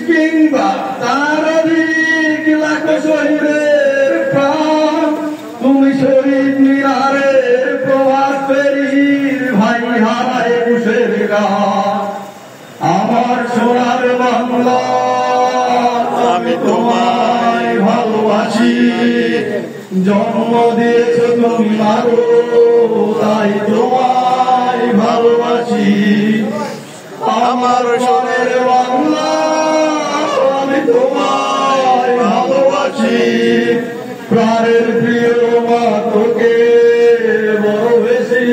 কিংবা তার অধিক লাখ শহীদের প্রাণ, তুমি শহীদ মিনারের প্রভাত ফেরির ভাই হারায় কুশের গান। আমার সোনার বাংলা আমি তোমায় ভালোবাসি, জন্ম দিয়েছ তুমি মাগো তাই তোমায় ভালোবাসি। আমার সোনার বাংলা আমি তোমায় ভালোবাসি, প্রাণের প্রিয় মা তোকে বড় বেশি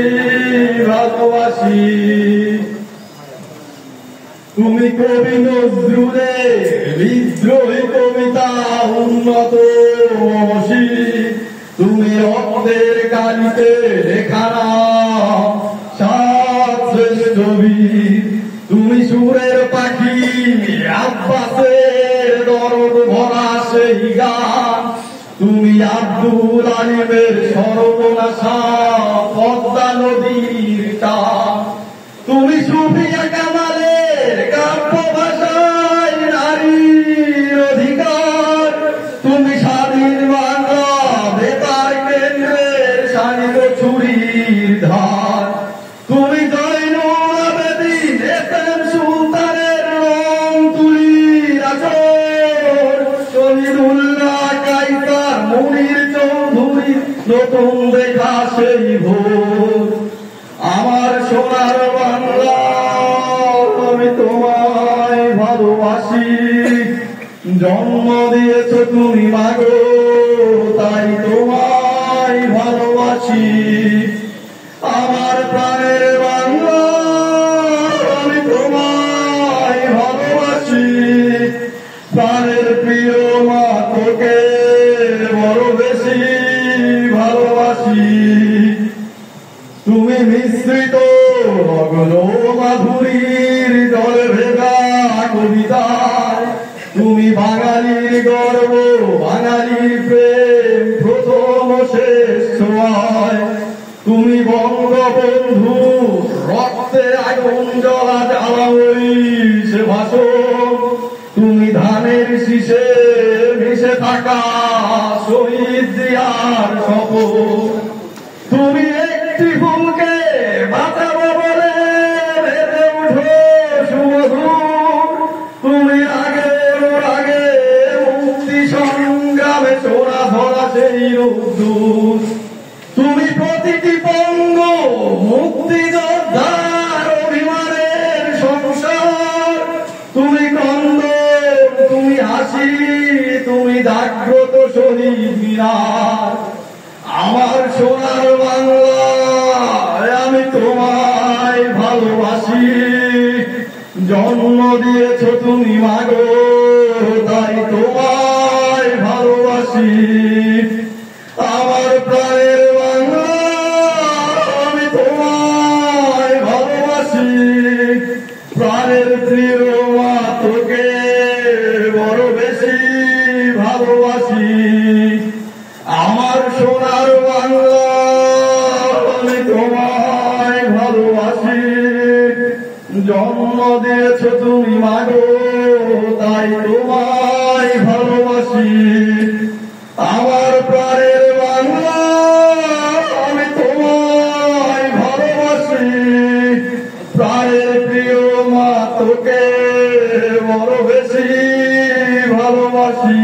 ভালোবাসি। তুমি কবি নজরুলের বিদ্রোহী কবিতা উন্নত মসি, তুমি রক্তের কালিতে লেখা নাম সাত শ্রেষ্ঠ বীর। তুমি সুরের পাখি আব্বাসের দরদ ভরা সেই গান, তুমি আব্দুল আলিমের সর্বনাশা পদ্মা নদীর টান। তুমি সুফিয়া কামালের কাব্য ভাষায় নারীর অধিকার, তুমি স্বাধীন বাংলা বেতার কেন্দ্রের শানিত ছুরির ধার। তুমি জয়নুল আবেদিন এফএম সুলতানের রং তুলির আচর, শহীদুল্লাহ কায়সার মুনির চৌধুরীর নতুন দেখা সেই ভোর। আমার সোনার বাংলা আমি তোমায় ভালোবাসি, জন্ম দিয়েছ তুমি মাগো তাই তোমায় ভালোবাসি। আমার প্রাণের বাংলা আমি তোমায় ভালোবাসি, প্রাণের প্রিয় মা তোকে বড় বেশি ভালোবাসি। তুমি মিশ্রিত নগ্ন মাধুরীর জল ভেজা কবিতায়, তুমি বাঙালির গর্ব বাঙালির প্রেম প্রথম শেষ ছোঁয়ায়। তুমি বঙ্গবন্ধু রক্তে আগুন জ্বলা জ্বালাওই সে ভাষণ, তুমি ধানের শীষে মিশে থাকা শহীদ জিয়ার শপথ। তুমি একটি ফুলকে বাঁচাবো বলে ভেবে উঠো সুমধুর, তুমি আগে মুক্তি সংগ্রামে সোনা ধরা সেই রোদ্দুর। তুমি প্রতিটি পঙ্গ মুক্তিযোদ্ধার অভিমানের সংসার, তুমি কন্দন তুমি হাসি তুমি জাগ্রত শহীদ মিনার। আমার সোনার বাংলা আমি তোমায় ভালোবাসি, জন্ম দিয়েছ তুমি মাগো তাই তোমায় ভালোবাসি। আমার প্রাণের বাংলা আমি তোমায় ভালোবাসি, প্রাণের প্রিয় মা তোকে বড় বেশি ভালোবাসি। আমার সোনার বাংলা আমি তোমায় ভালোবাসি, জন্ম দিয়েছ তুমি মাগো তাই তোমায় ভালোবাসি। আমার প্রাণের বাংলা আমি তোমায় ভালোবাসি, প্রাণের প্রিয় মা তোকে বড় বেশি ভালোবাসি।